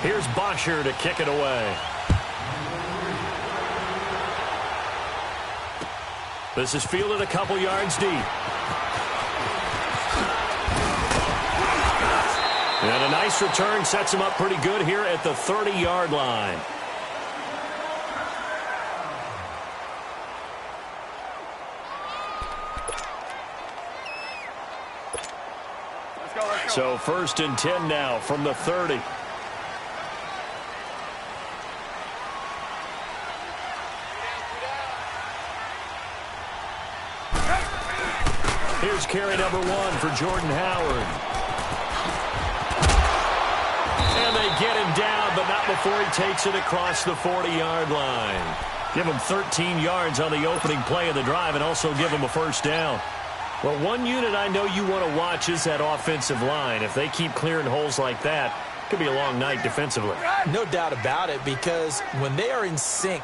Here's Bosher to kick it away. This is fielded a couple yards deep. And a nice return sets him up pretty good here at the 30-yard line. Let's go. So 1st and 10 now from the 30. Here's carry number 1 for Jordan Howard. And they get him down, but not before he takes it across the 40-yard line. Give him 13 yards on the opening play of the drive and also give him a first down. Well, one unit I know you want to watch is that offensive line. If they keep clearing holes like that, it could be a long night defensively. No doubt about it, because when they are in sync,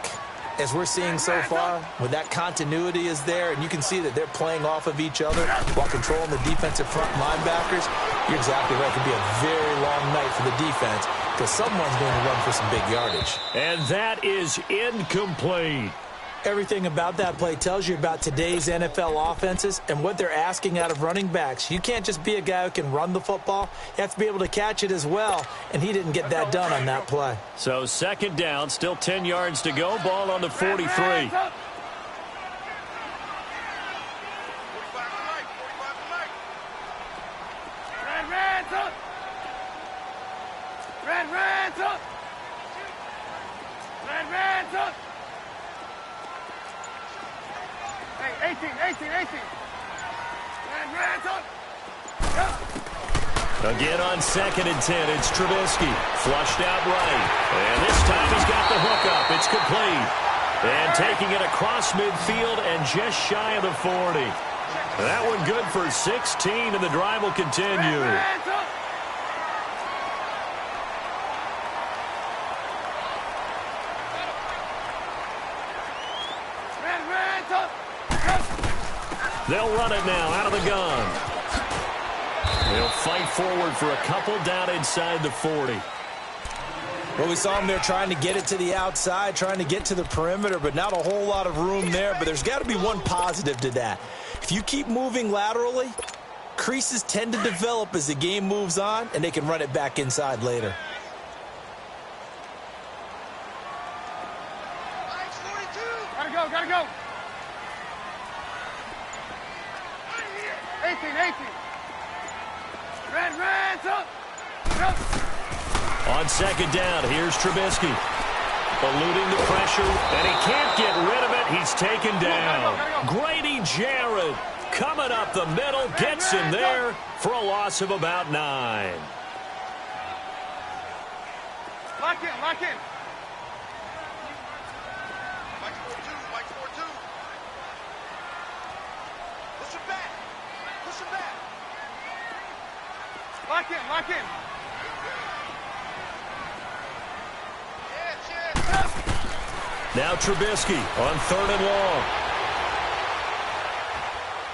as we're seeing so far, when that continuity is there and you can see that they're playing off of each other while controlling the defensive front linebackers, you're exactly right. It could be a very long night for the defense because someone's going to run for some big yardage. And that is incomplete. Everything about that play tells you about today's NFL offenses and what they're asking out of running backs. You can't just be a guy who can run the football. You have to be able to catch it as well, and he didn't get that done on that play. So 2nd down, still 10 yards to go. Ball on the 43. Again on 2nd and 10, it's Trubisky. Flushed out right. And this time he's got the hook up. It's complete. And taking it across midfield and just shy of the 40. That one good for 16, and the drive will continue. They'll run it now out of the gun. They'll fight forward for a couple down inside the 40. Well, we saw them there trying to get it to the outside, trying to get to the perimeter, but not a whole lot of room there. But there's got to be one positive to that. If you keep moving laterally, creases tend to develop as the game moves on, and they can run it back inside later. Gotta go. 18. Red, up. On 2nd down, here's Trubisky. Eluding the pressure, and he can't get rid of it. He's taken down. Grady Jarrett coming up the middle, gets him there for a loss of about 9. Lock in. Mike's 4-2. Push him back. Lock in. Now Trubisky on 3rd and long.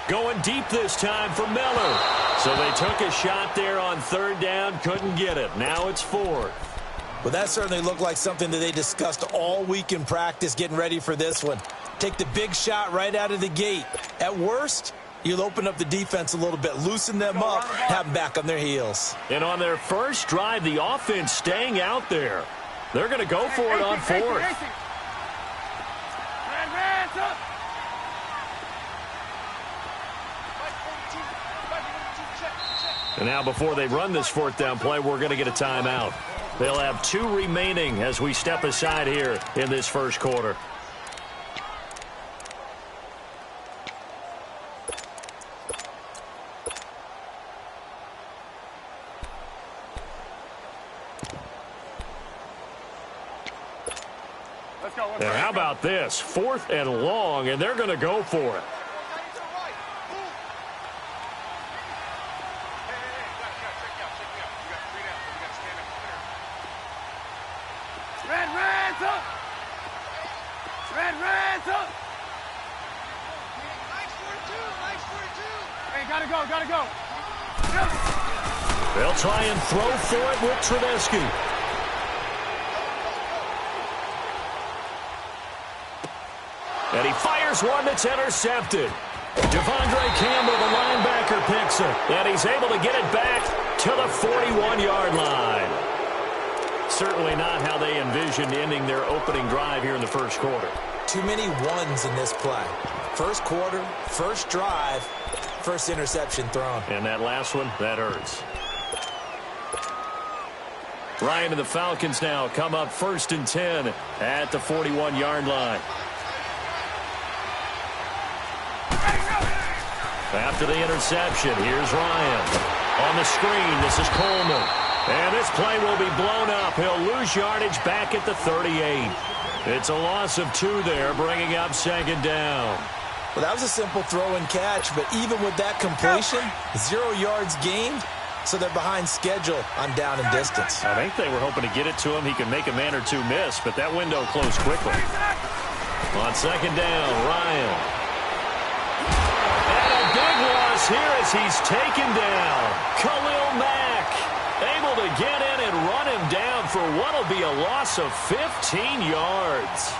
Going deep this time for Miller. So they took a shot there on 3rd down, couldn't get it. Now it's 4th. Well, that certainly looked like something that they discussed all week in practice getting ready for this one. Take the big shot right out of the gate. At worst, you'll open up the defense a little bit, loosen them up, have them back on their heels. And on their first drive, the offense staying out there. They're going to go for it on 4th. And now before they run this 4th down play, we're going to get a timeout. They'll have 2 remaining as we step aside here in this first quarter. Now, how about this? 4th and long, and they're going to go for it. Reds up. Hey, gotta go. They'll try and throw for it with Trubisky. And he fires one that's intercepted. Devondre Campbell, the linebacker, picks it. And he's able to get it back to the 41-yard line. Certainly not how they envisioned ending their opening drive here in the first quarter. Too many ones in this play. First quarter, first drive, first interception thrown. And that last one, that hurts. Ryan and the Falcons now come up 1st and 10 at the 41-yard line. After the interception, here's Ryan. On the screen, this is Coleman. And this play will be blown up. He'll lose yardage back at the 38. It's a loss of 2 there, bringing up 2nd down. Well, that was a simple throw and catch, but even with that completion, 0 yards gained, so they're behind schedule on down and distance. I think they were hoping to get it to him. He could make a man or two miss, but that window closed quickly. On 2nd down, Ryan. And a big loss here as he's taken down. Khalil Mack able to get in and run him down for what will be a loss of 15 yards.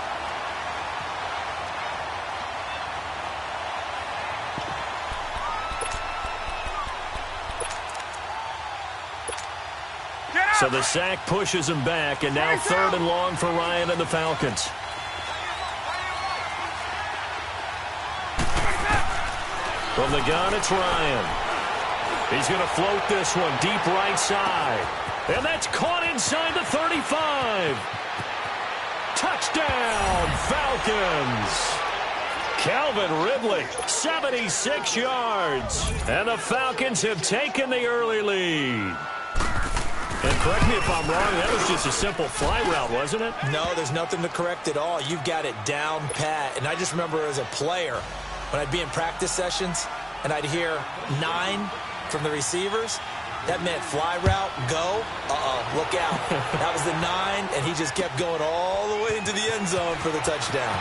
So the sack pushes him back, and now 3rd and long for Ryan and the Falcons. From the gun, it's Ryan. He's going to float this one deep right side. And that's caught inside the 35. Touchdown, Falcons. Calvin Ridley, 76 yards. And the Falcons have taken the early lead. And correct me if I'm wrong, that was just a simple fly route, wasn't it? No, there's nothing to correct at all. You've got it down pat. And I just remember as a player, when I'd be in practice sessions and I'd hear 9 from the receivers, that meant fly route, go, look out. That was the 9, and he just kept going all the way into the end zone for the touchdown.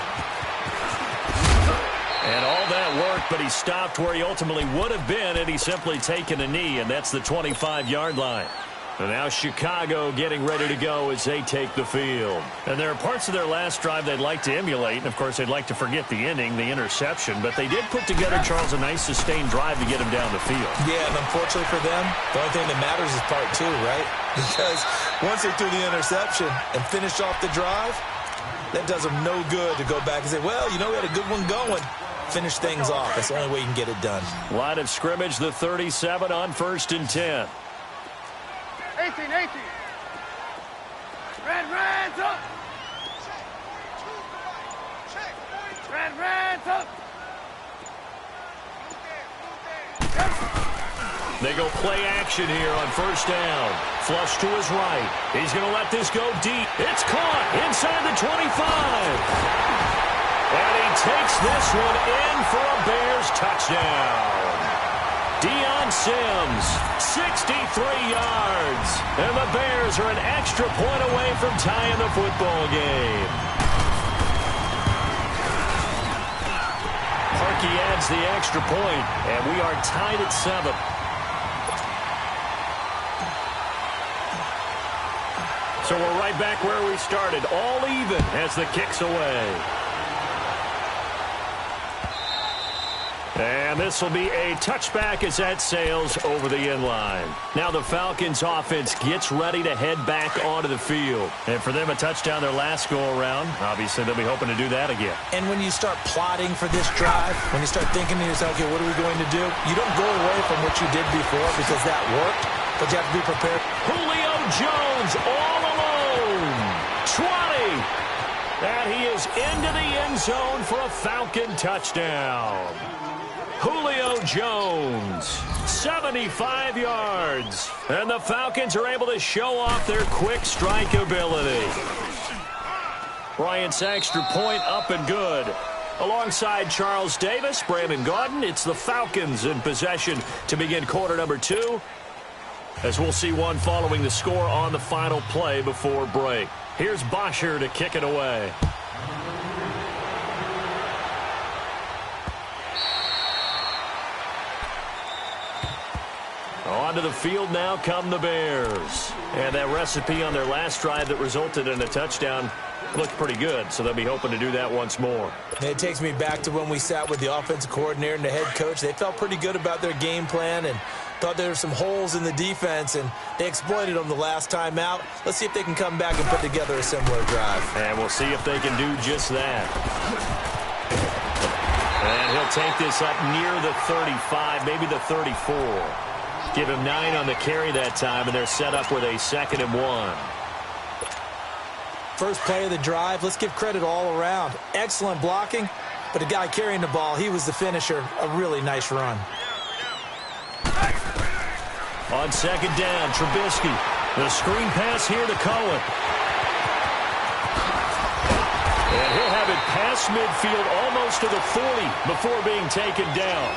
And all that worked, but he stopped where he ultimately would have been had he simply taken a knee, and that's the 25-yard line. And now Chicago getting ready to go as they take the field. And there are parts of their last drive they'd like to emulate. And, of course, they'd like to forget the ending, the interception. But they did put together, Charles, a nice sustained drive to get him down the field. Yeah, and unfortunately for them, the only thing that matters is part 2, right? Because once they threw the interception and finished off the drive, that does them no good to go back and say, well, you know, we had a good one going. Finish things off. That's the only way you can get it done. Line of scrimmage, the 37 on 1st and 10. 18. Red, up. Red, up. They go play action here on 1st down. Flush to his right. He's going to let this go deep. It's caught inside the 25. And he takes this one in for a Bears touchdown. Deion Sims, 63 yards. And the Bears are an extra point away from tying the football game. Parkey adds the extra point, and we are tied at 7. So we're right back where we started, all even as the kick's away. And this will be a touchback as that sails over the end line. Now the Falcons offense gets ready to head back onto the field. And for them, a touchdown their last go-around. Obviously, they'll be hoping to do that again. And when you start plotting for this drive, when you start thinking to yourself, okay, what are we going to do? You don't go away from what you did before because that worked, but you have to be prepared. Julio Jones all alone. 20. And he is into the end zone for a Falcon touchdown. Julio Jones, 75 yards. And the Falcons are able to show off their quick strike ability. Bryant's extra point up and good. Alongside Charles Davis, Brandon Gaudin, it's the Falcons in possession to begin quarter number 2. As we'll see one following the score on the final play before break. Here's Bosher to kick it away. On onto the field now come the Bears. And that recipe on their last drive that resulted in a touchdown looked pretty good, so they'll be hoping to do that once more. It takes me back to when we sat with the offensive coordinator and the head coach. They felt pretty good about their game plan and thought there were some holes in the defense, and they exploited them the last time out. Let's see if they can come back and put together a similar drive. And we'll see if they can do just that. And he'll take this up near the 35, maybe the 34. Give him 9 on the carry that time, and they're set up with a 2nd and 1. First play of the drive, let's give credit all around. Excellent blocking, but the guy carrying the ball, he was the finisher. A really nice run. On 2nd down, Trubisky. The screen pass here to Cohen. And he'll have it past midfield almost to the 40 before being taken down.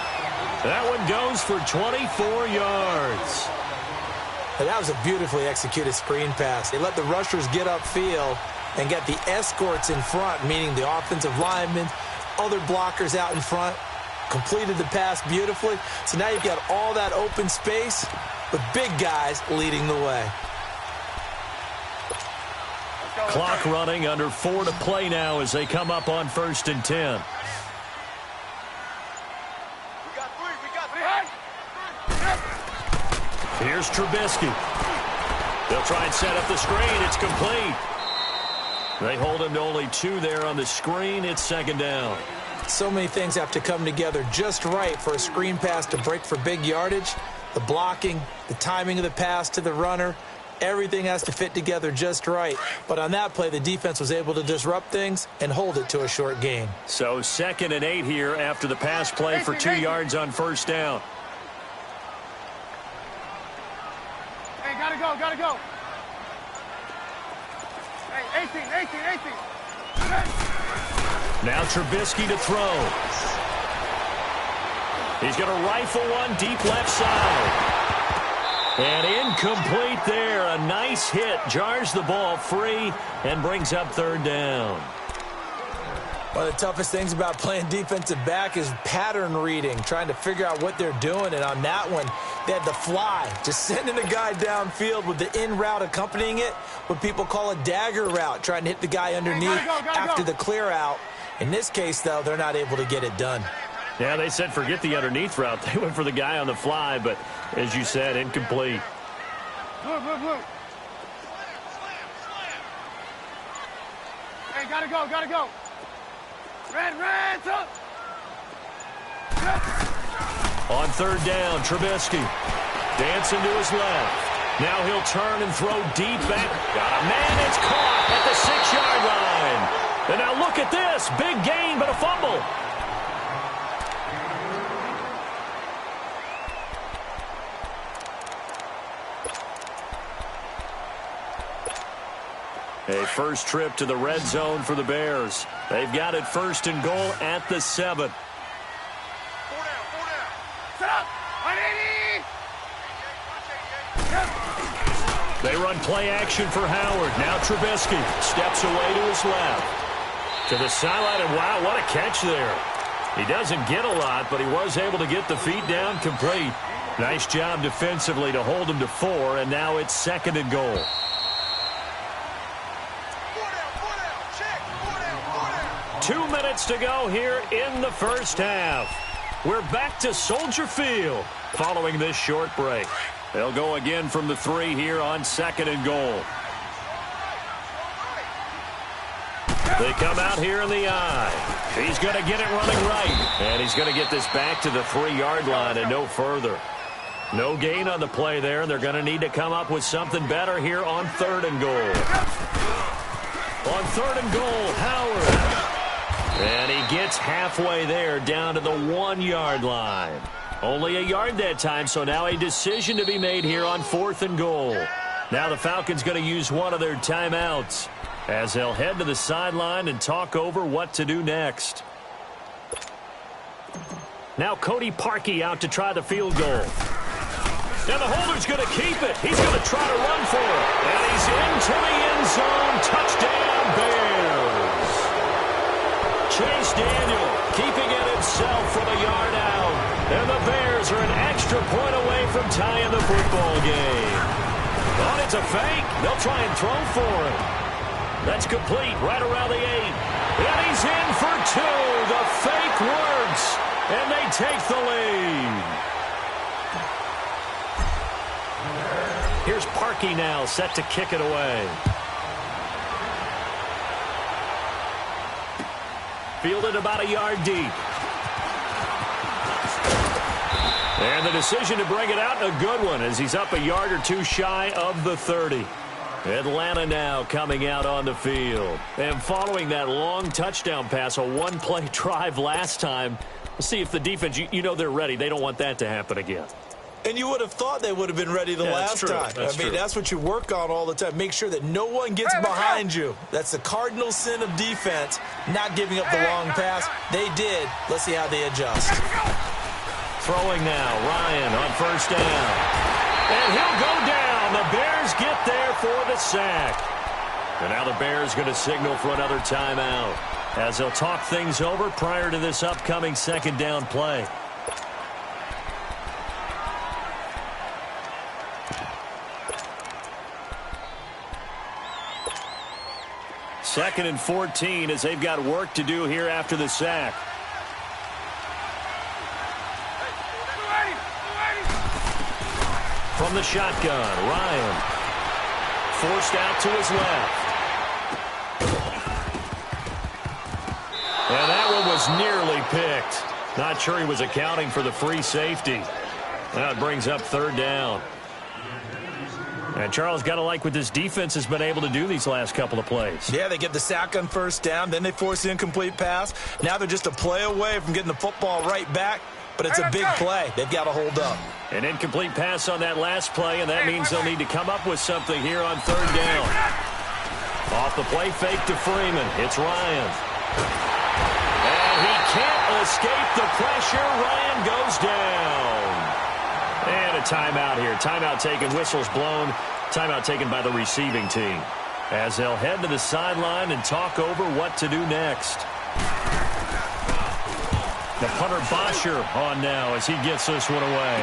That one goes for 24 yards. And that was a beautifully executed screen pass. They let the rushers get upfield and get the escorts in front, meaning the offensive linemen, other blockers out in front, completed the pass beautifully. So now you've got all that open space with big guys leading the way. Clock running, under 4 to play now as they come up on 1st and 10. Here's Trubisky. They'll try and set up the screen. It's complete. They hold him to only 2 there on the screen. It's 2nd down. So many things have to come together just right for a screen pass to break for big yardage. The blocking, the timing of the pass to the runner, everything has to fit together just right. But on that play, the defense was able to disrupt things and hold it to a short gain. So 2nd and 8 here after the pass play for 2 yards on 1st down. Hey, gotta go, gotta go. Hey, 18. Now Trubisky to throw. He's going to rifle one deep left side. And incomplete there. A nice hit. Jars the ball free and brings up 3rd down. One of the toughest things about playing defensive back is pattern reading, trying to figure out what they're doing. And on that one, they had the fly, just sending a guy downfield with the in route accompanying it, what people call a dagger route, trying to hit the guy underneath after the clear out. In this case, though, they're not able to get it done. Yeah, they said forget the underneath route. They went for the guy on the fly, but as you said, incomplete. Blue. Hey, gotta go. Red, up. On 3rd down, Trubisky dancing to his left. Now he'll turn and throw deep back. Got a man, it's caught at the 6-yard line. And now look at this. Big gain, but a fumble. A first trip to the red zone for the Bears. They've got it 1st and goal at the 7. 4 down. Set up. 180. They run play action for Howard. Now Trubisky steps away to his left. To the sideline, and wow, what a catch there. He doesn't get a lot, but he was able to get the feet down complete. Nice job defensively to hold him to 4, and now it's 2nd and goal. 2 minutes to go here in the first half. We're back to Soldier Field following this short break. They'll go again from the 3 here on 2nd and goal. They come out here in the eye. He's going to get it running right. And he's going to get this back to the 3-yard line and no further. No gain on the play there, and they're going to need to come up with something better here on 3rd and goal. On 3rd and goal, Howard. And he gets halfway there down to the 1-yard line. Only a yard that time, so now a decision to be made here on 4th and goal. Now the Falcons going to use one of their timeouts as they'll head to the sideline and talk over what to do next. Now Cody Parkey out to try the field goal. And the holder's going to keep it. He's going to try to run for it. And he's into the end zone. Touchdown, Bears. Chase Daniel keeping it himself from a yard out. And the Bears are an extra extra point away from tying the football game. Oh, it's a fake. They'll try and throw for it. That's complete right around the 8. And he's in for 2. The fake works, and they take the lead. Here's Parkey now, set to kick it away. Fielded about a yard deep. And the decision to bring it out, a good one, as he's up a yard or 2 shy of the 30. Atlanta now coming out on the field. And following that long touchdown pass, a one-play drive last time, we'll see if the defense, you know they're ready. They don't want that to happen again. And you would have thought they would have been ready the last time. That's what you work on all the time. Make sure that no one gets behind you. That's the cardinal sin of defense, not giving up the long pass. They did. Let's see how they adjust. Throwing now, Ryan on first down. And he'll go down. The Bears get there for the sack. And now the Bears going to signal for another timeout, as they'll talk things over prior to this upcoming second down play. Second and 14 as they've got work to do here after the sack. From the shotgun, Ryan. Forced out to his left. And that one was nearly picked. Not sure he was accounting for the free safety. That brings up third down. And Charles, got to like what this defense has been able to do these last couple of plays. Yeah, they get the sack on first down, then they force the incomplete pass. Now they're just a play away from getting the football right back, but it's a big play. They've got to hold up. An incomplete pass on that last play, and that means they'll need to come up with something here on third down. Off the play fake to Freeman. It's Ryan. And he can't escape the pressure. Ryan goes down. And a timeout here. Timeout taken, whistles blown. Timeout taken by the receiving team, as they'll head to the sideline and talk over what to do next. The punter Bosher on now as he gets this one away.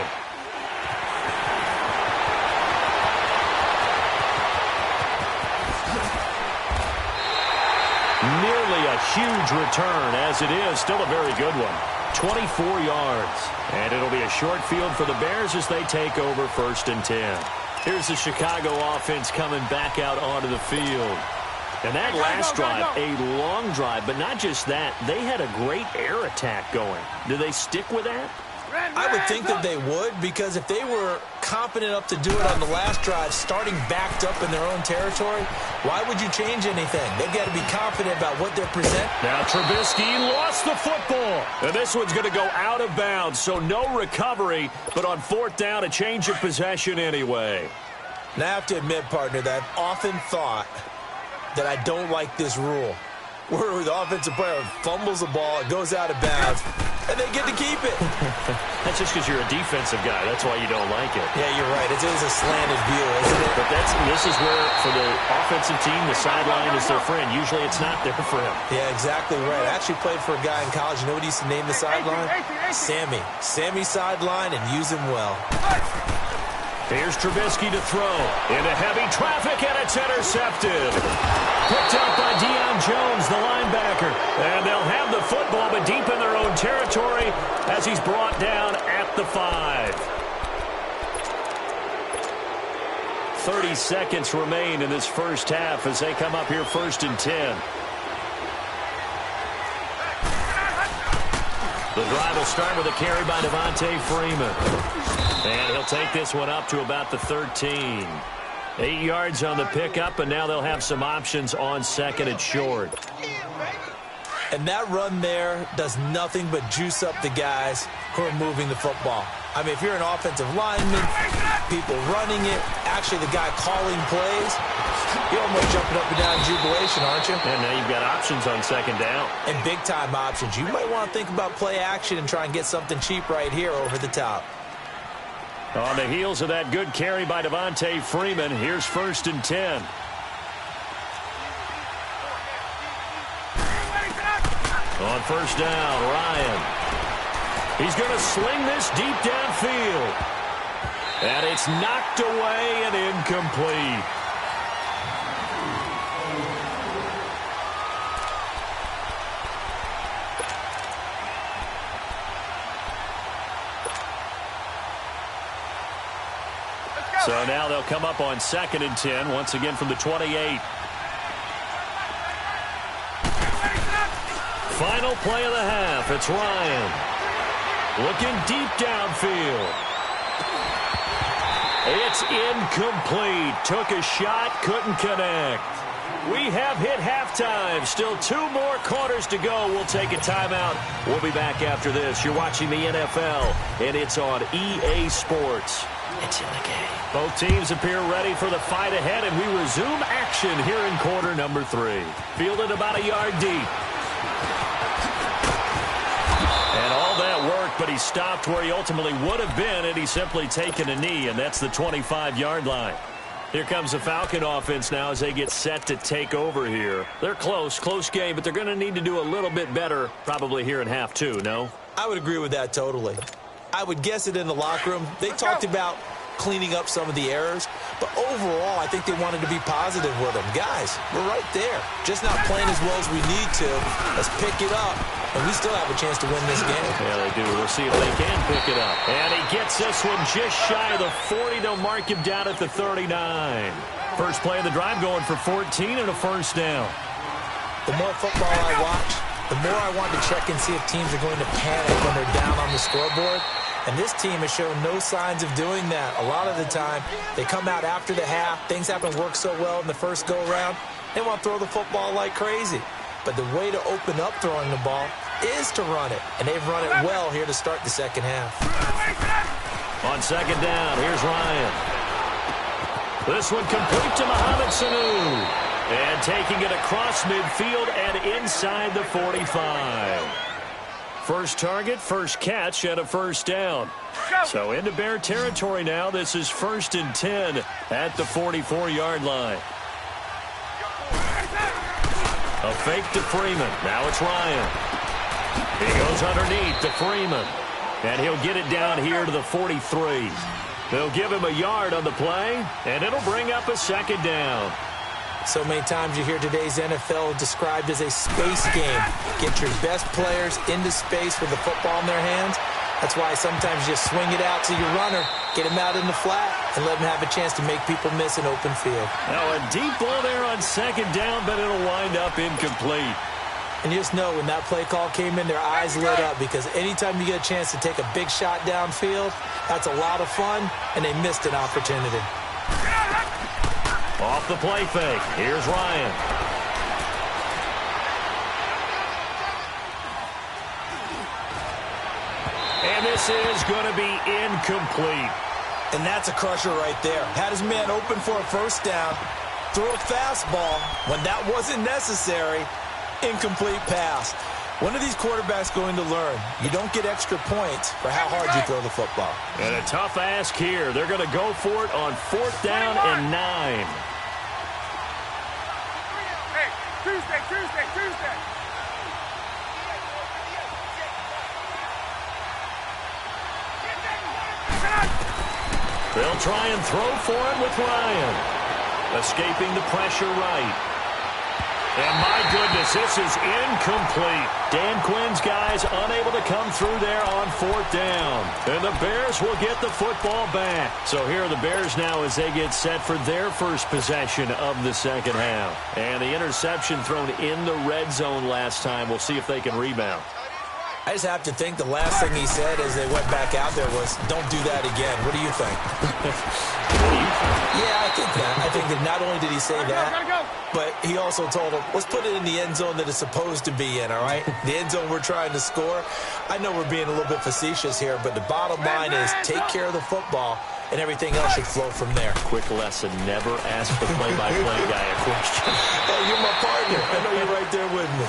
Nearly a huge return, as it is still a very good one. 24 yards. And it'll be a short field for the Bears as they take over first and 10. Here's the Chicago offense coming back out onto the field. And that last drive, a long drive, but not just that. They had a great air attack going. Do they stick with that? I would think that they would, because if they were confident enough to do it on the last drive, starting backed up in their own territory, why would you change anything? They've got to be confident about what they're presenting. Now Trubisky lost the football. And this one's going to go out of bounds, so no recovery, but on fourth down, a change of possession anyway. Now I have to admit, partner, that I've often thought that I don't like this rule, where the offensive player fumbles the ball, it goes out of bounds, and they get to keep it. That's just because you're a defensive guy. That's why you don't like it. Yeah, you're right. It is a slanted view, isn't it? But this is where, for the offensive team, the sideline is their friend. Usually it's not there for him. Yeah, exactly right. I actually played for a guy in college. You know what he used to name the sideline? Sammy. Sammy sideline, and use him well. Here's Trubisky to throw. Into heavy traffic, and it's intercepted. Picked up by Deion Jones, the linebacker. And they'll have the football, but deep in their own territory as he's brought down at the 5. 30 seconds remain in this first half as they come up here first and 10. The drive will start with a carry by Devontae Freeman. And he'll take this one up to about the 13. 8 yards on the pickup, and now they'll have some options on second and short. And that run there does nothing but juice up the guys who are moving the football. I mean, if you're an offensive lineman, people running it, actually the guy calling plays, you're almost jumping up and down in jubilation, aren't you? And now you've got options on second down. And big-time options. You might want to think about play action and try and get something cheap right here over the top. On the heels of that good carry by Devontae Freeman, here's first and 10. On first down, Ryan. He's going to sling this deep downfield. And it's knocked away and incomplete. So now they'll come up on 2nd and 10, once again from the 28. Final play of the half. It's Ryan. Looking deep downfield. It's incomplete. Took a shot, couldn't connect. We have hit halftime. Still 2 more quarters to go. We'll take a timeout. We'll be back after this. You're watching the NFL, and it's on EA Sports. It's in the game. Both teams appear ready for the fight ahead, and we resume action here in quarter number 3. Fielded about a yard deep. And all that work, but he stopped where he ultimately would have been, and he's simply taken a knee, and that's the 25-yard line. Here comes the Falcon offense now as they get set to take over here. They're close game, but they're going to need to do a little bit better probably here in half 2, no? I would agree with that totally. I would guess it in the locker room. They talked about cleaning up some of the errors, but overall, I think they wanted to be positive with them. Guys, we're right there. Just not playing as well as we need to. Let's pick it up, and we still have a chance to win this game. Yeah, they do. We'll see if they can pick it up. And he gets this one just shy of the 40. They'll mark him down at the 39. First play of the drive going for 14 and a first down. The more football I watch, the more I want to check and see if teams are going to panic when they're down on the scoreboard. And this team has shown no signs of doing that. A lot of the time, they come out after the half. Things haven't worked so well in the first go-around. They want to throw the football like crazy. But the way to open up throwing the ball is to run it. And they've run it well here to start the second half. On 2nd down, here's Ryan. This one complete to Mohamed Sanu. And taking it across midfield and inside the 45. First target, first catch, and a first down. So into Bear territory now. This is 1st and 10 at the 44-yard line. A fake to Freeman. Now it's Ryan. He goes underneath to Freeman. And he'll get it down here to the 43. They'll give him a yard on the play, and it'll bring up a 2nd down. So many times you hear today's NFL described as a space game. Get your best players into space with the football in their hands. That's why sometimes you just swing it out to your runner, get him out in the flat, and let him have a chance to make people miss an open field. Now a deep ball there on 2nd down, but it'll wind up incomplete. And you just know when that play call came in, their eyes lit up, because anytime you get a chance to take a big shot downfield, that's a lot of fun, and they missed an opportunity. Off the play fake. Here's Ryan. And this is going to be incomplete. And that's a crusher right there. Had his man open for a first down. Threw a fastball when that wasn't necessary. Incomplete pass. When are these quarterbacks going to learn? You don't get extra points for how hard you throw the football. And a tough ask here. They're going to go for it on 4th down and 9. Hey, Tuesday. They'll try and throw for it with Ryan. Escaping the pressure right. And my goodness, this is incomplete. Dan Quinn's guys unable to come through there on 4th down. And the Bears will get the football back. So here are the Bears now as they get set for their first possession of the second half. And the interception thrown in the red zone last time. We'll see if they can rebound. I just have to think the last thing he said as they went back out there was, don't do that again. What do you think? Yeah, I think that. I think that not only did he say that, but he also told him, let's put it in the end zone that it's supposed to be in, all right? The end zone we're trying to score. I know we're being a little bit facetious here, but the bottom line is take care of the football, and everything else should flow from there. Quick lesson, never ask the play-by-play guy a question. Hey, you're my partner. I know you're right there with me.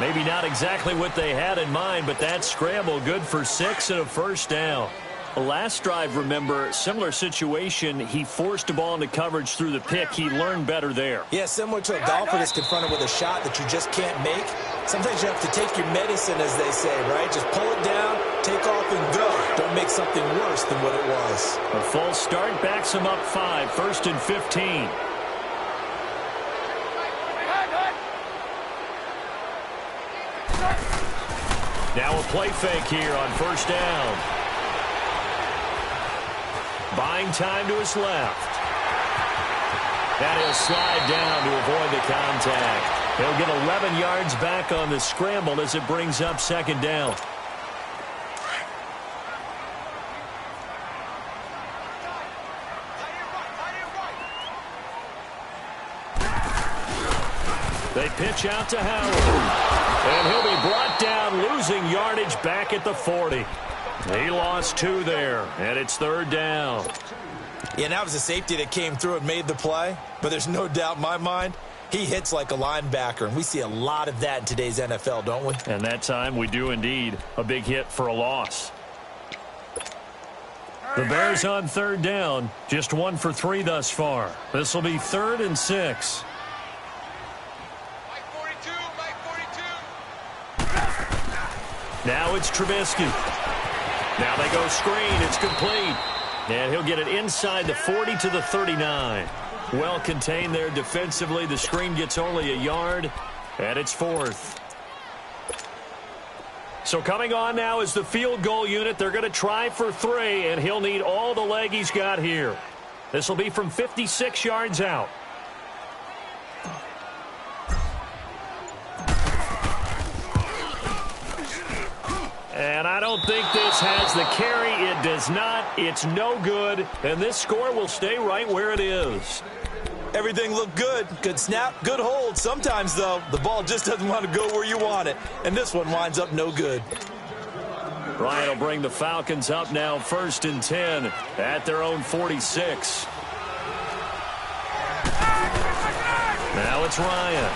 Maybe not exactly what they had in mind, but that scramble good for 6 and a first down. Last drive, remember, similar situation. He forced the ball into coverage through the pick. He learned better there. Yeah, similar to a golfer that's confronted with a shot that you just can't make. Sometimes you have to take your medicine, as they say, right? Just pull it down, take off, and go. Don't make something worse than what it was. A false start backs him up 5, 1st and 15. Now a play fake here on 1st down. Buying time to his left. And he'll slide down to avoid the contact. He'll get 11 yards back on the scramble as it brings up 2nd down. They pitch out to Howard. And he'll be brought down, losing yardage back at the 40. He lost 2 there, and it's 3rd down. Yeah, and that was a safety that came through and made the play. But there's no doubt in my mind, he hits like a linebacker. And we see a lot of that in today's NFL, don't we? And that time we do indeed. A big hit for a loss. The Bears on 3rd down. Just 1 for 3 thus far. This will be 3rd and 6. Now it's Trubisky. Now they go screen. It's complete. And he'll get it inside the 40 to the 39. Well contained there defensively. The screen gets only a yard, and it's 4th. So coming on now is the field goal unit. They're going to try for 3, and he'll need all the leg he's got here. This will be from 56 yards out. And I don't think this has the carry. It does not. It's no good. And this score will stay right where it is. Everything looked good. Good snap, good hold. Sometimes, though, the ball just doesn't want to go where you want it. And this one winds up no good. Ryan will bring the Falcons up now 1st and 10 at their own 46. Now it's Ryan.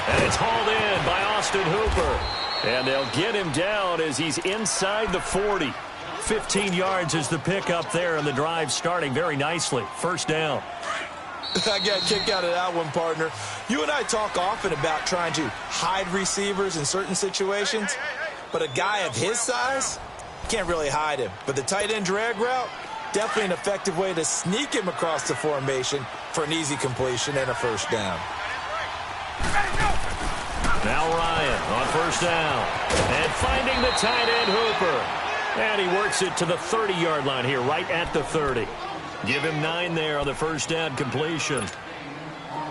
And it's hauled in by Austin Hooper. And they'll get him down as he's inside the 40. 15 yards is the pickup there, and the drive starting very nicely. 1st down. I got kicked out of that one, partner. You and I talk often about trying to hide receivers in certain situations, but a guy of his size can't really hide him. But the tight end drag route, definitely an effective way to sneak him across the formation for an easy completion and a 1st down. Now Ryan on 1st down. And finding the tight end Hooper. And he works it to the 30-yard line here, right at the 30. Give him 9 there on the 1st down completion.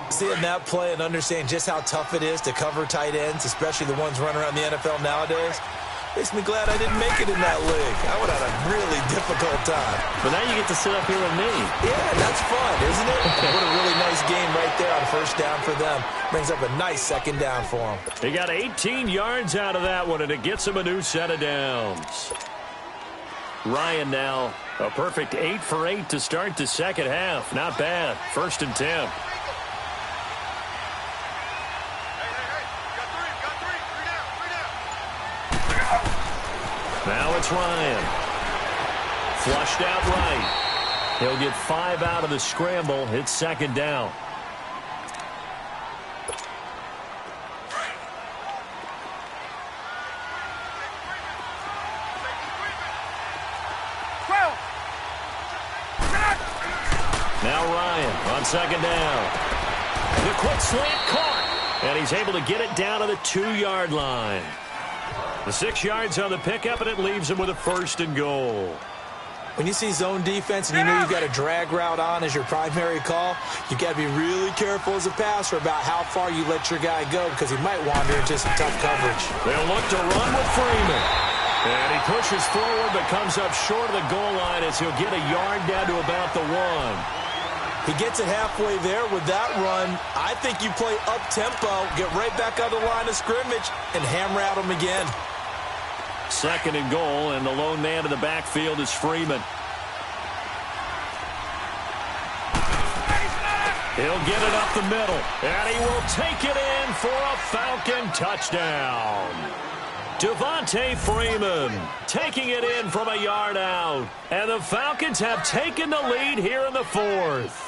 Seeing that play and understanding just how tough it is to cover tight ends, especially the ones running around the NFL nowadays, makes me glad I didn't make it in that league. I would have had a really difficult time. But now you get to sit up here with me. Yeah, that's fun, isn't it? What a really nice game right there on 1st down for them. Brings up a nice 2nd down for them. He got 18 yards out of that one, and it gets him a new set of downs. Ryan now a perfect 8 for 8 to start the 2nd half. Not bad. 1st and 10. Now it's Ryan. Flushed out right. He'll get 5 out of the scramble. It's 2nd down. Now Ryan on 2nd down. The quick slant caught. And he's able to get it down to the 2-yard line. The 6 yards on the pickup, and it leaves him with a 1st and goal. When you see zone defense and you know you've got a drag route on as your primary call, you've got to be really careful as a passer about how far you let your guy go because he might wander into some tough coverage. They'll look to run with Freeman. And he pushes forward but comes up short of the goal line as he'll get a yard down to about the 1. He gets it halfway there with that run. I think you play up-tempo, get right back on the line of scrimmage, and hammer at him again. 2nd and goal, and the lone man in the backfield is Freeman. He'll get it up the middle, and he will take it in for a Falcon touchdown. Devontae Freeman taking it in from a yard out. And the Falcons have taken the lead here in the fourth.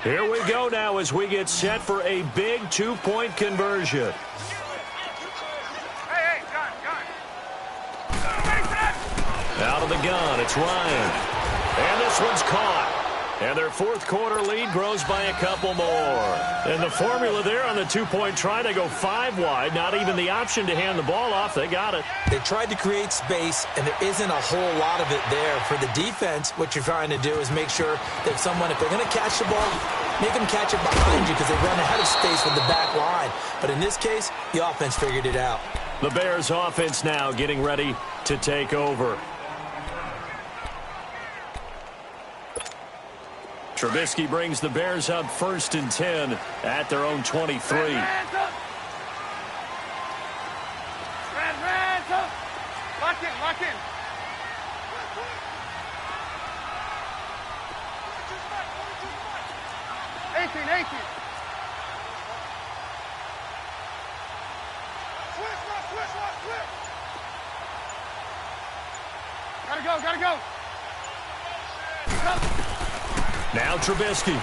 Here we go now as we get set for a big 2-point conversion. Hey, gun. Out of the gun, it's Ryan. And this one's caught. And their fourth quarter lead grows by a couple more. And the formula there on the 2-point try to go 5 wide. Not even the option to hand the ball off. They got it. They tried to create space, and there isn't a whole lot of it there. For the defense, what you're trying to do is make sure that someone, if they're going to catch the ball, make them catch it behind you because they run ahead of space with the back line. But in this case, the offense figured it out. The Bears offense now getting ready to take over. Trubisky brings the Bears up 1st and 10 at their own 23. Hands up. Hands up. Lock in. 18. Switch. Gotta go. Now Trubisky.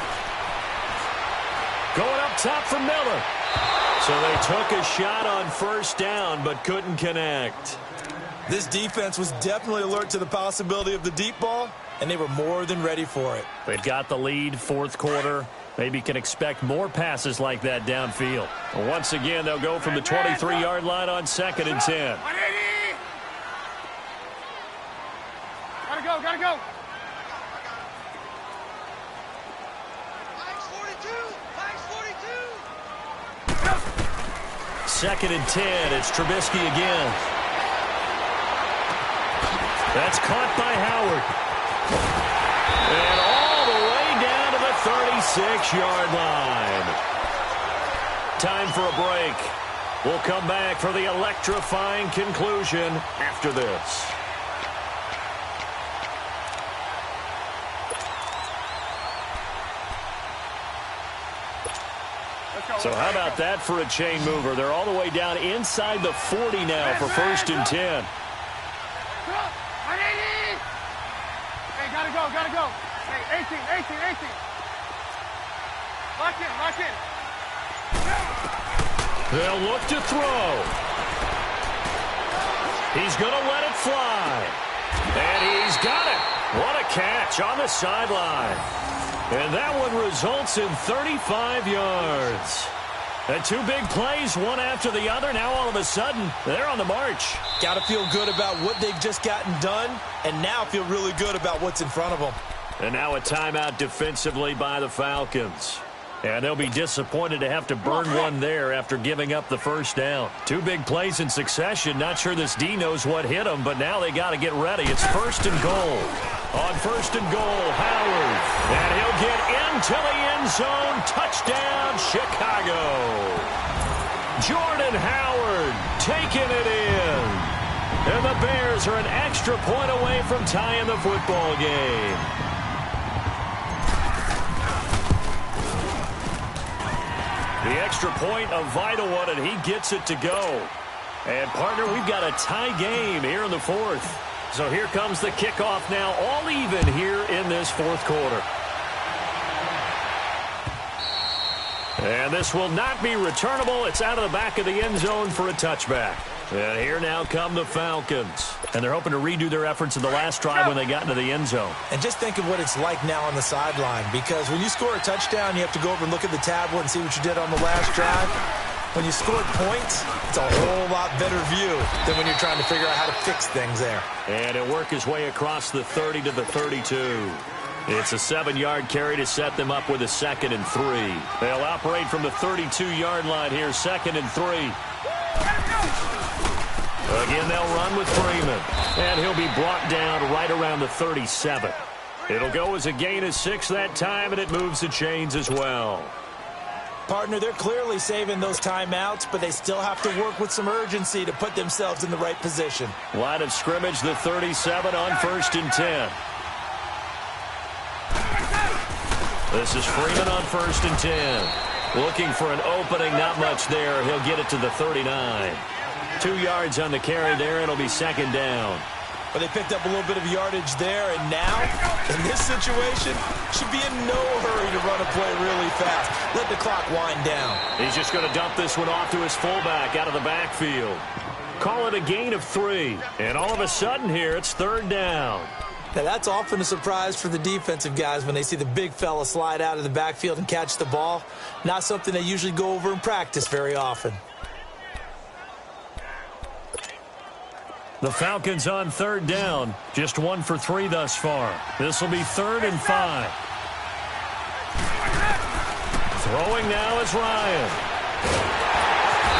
Going up top for Miller. So they took a shot on 1st down but couldn't connect. This defense was definitely alert to the possibility of the deep ball, and they were more than ready for it. They've got the lead, fourth quarter. Maybe can expect more passes like that downfield. Once again, they'll go from the 23-yard line on 2nd and 10. 180. Gotta go. 2nd and 10. It's Trubisky again. That's caught by Howard. And all the way down to the 36-yard line. Time for a break. We'll come back for the electrifying conclusion after this. So how about that for a chain mover? They're all the way down inside the 40 now for 1st and 10. 180. Hey, gotta go. Hey, 18. Lock in. They'll look to throw. He's going to let it fly. And he's got it. What a catch on the sideline. And that one results in 35 yards. And 2 big plays, one after the other. Now all of a sudden, they're on the march. Got to feel good about what they've just gotten done, and now feel really good about what's in front of them. And now a timeout defensively by the Falcons. And they'll be disappointed to have to burn one there after giving up the 1st down. 2 big plays in succession. Not sure this D knows what hit them, but now they got to get ready. It's 1st and goal. On 1st and goal, Howard. And he'll get into the end zone. Touchdown, Chicago. Jordan Howard taking it in. And the Bears are an extra point away from tying the football game. The extra point, a vital one, and he gets it to go. And, partner, we've got a tie game here in the fourth. So here comes the kickoff now, all even here in this fourth quarter. And this will not be returnable. It's out of the back of the end zone for a touchback. And here now come the Falcons. And they're hoping to redo their efforts in the last drive when they got into the end zone. And just think of what it's like now on the sideline, because when you score a touchdown, you have to go over and look at the tablet and see what you did on the last drive. When you scored points, it's a whole lot better view than when you're trying to figure out how to fix things there. And he'll work his way across the 30 to the 32. It's a 7-yard carry to set them up with a 2nd and 3. They'll operate from the 32-yard line here, 2nd and 3. Again, they'll run with Freeman. And he'll be brought down right around the 37. It'll go as a gain of 6 that time, and it moves the chains as well. Partner, they're clearly saving those timeouts, but they still have to work with some urgency to put themselves in the right position. Line of scrimmage, the 37 on 1st and 10. This is Freeman on 1st and 10. Looking for an opening, not much there. He'll get it to the 39. 2 yards on the carry there. It'll be second down. But they picked up a little bit of yardage there, and now, in this situation, should be in no hurry to run a play really fast. Let the clock wind down. He's just going to dump this one off to his fullback out of the backfield. Call it a gain of 3. And all of a sudden here, it's third down. Now, that's often a surprise for the defensive guys when they see the big fella slide out of the backfield and catch the ball. Not something they usually go over in practice very often. The Falcons on third down. Just 1 for 3 thus far. This will be 3rd and 5. Throwing now is Ryan.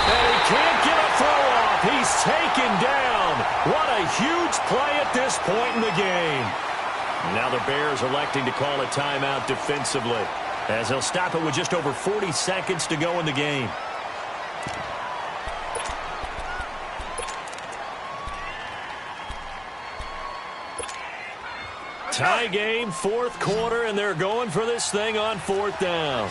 And he can't get a throw off. He's taken down. What a huge play at this point in the game. Now the Bears electing to call a timeout defensively, as they'll stop it with just over 40 seconds to go in the game. Tie game, 4th quarter, and they're going for this thing on 4th down.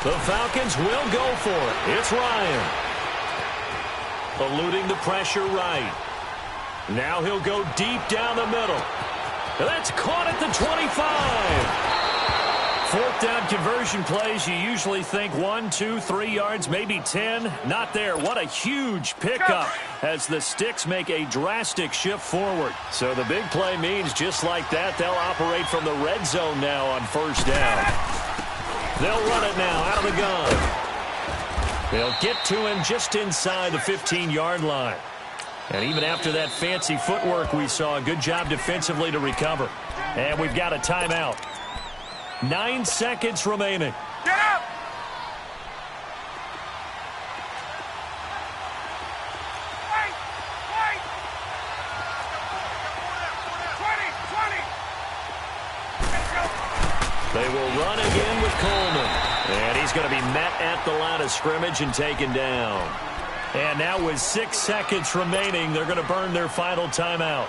The Falcons will go for it. It's Ryan. Eluding the pressure right. Now he'll go deep down the middle. That's caught at the 25. 4th down conversion plays, you usually think 1, 2, 3 yards, maybe 10. Not there. What a huge pickup as the Sticks make a drastic shift forward. So the big play means just like that, they'll operate from the red zone now on 1st down. They'll run it now out of the gun. They'll get to him just inside the 15-yard line. And even after that fancy footwork we saw, a good job defensively to recover. And we've got a timeout. 9 seconds remaining. Get up! Wait! 20! They will run again with Coleman. And he's going to be met at the line of scrimmage and taken down. And now with 6 seconds remaining, they're going to burn their final timeout.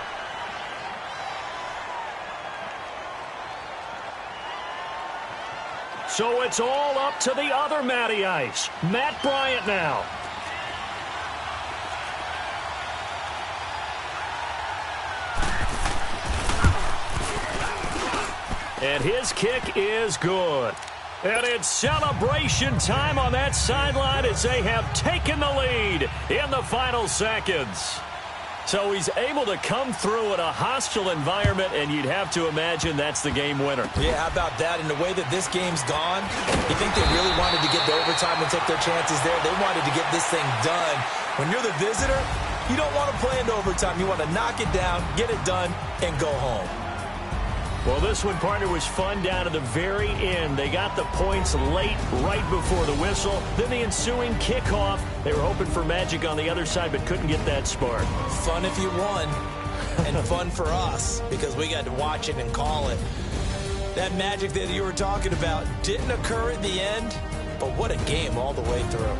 So it's all up to the other Matty Ice. Matt Bryant now. And his kick is good. And it's celebration time on that sideline as they have taken the lead in the final seconds. So he's able to come through in a hostile environment, and you'd have to imagine that's the game winner. Yeah, how about that? In the way that this game's gone, you think they really wanted to get to overtime and take their chances there? They wanted to get this thing done. When you're the visitor, you don't want to play into overtime. You want to knock it down, get it done, and go home. Well, this one, partner, was fun down to the very end. They got the points late, right before the whistle. Then the ensuing kickoff. They were hoping for magic on the other side, but couldn't get that spark. Fun if you won, and fun for us, because we got to watch it and call it. That magic that you were talking about didn't occur at the end, but what a game all the way through.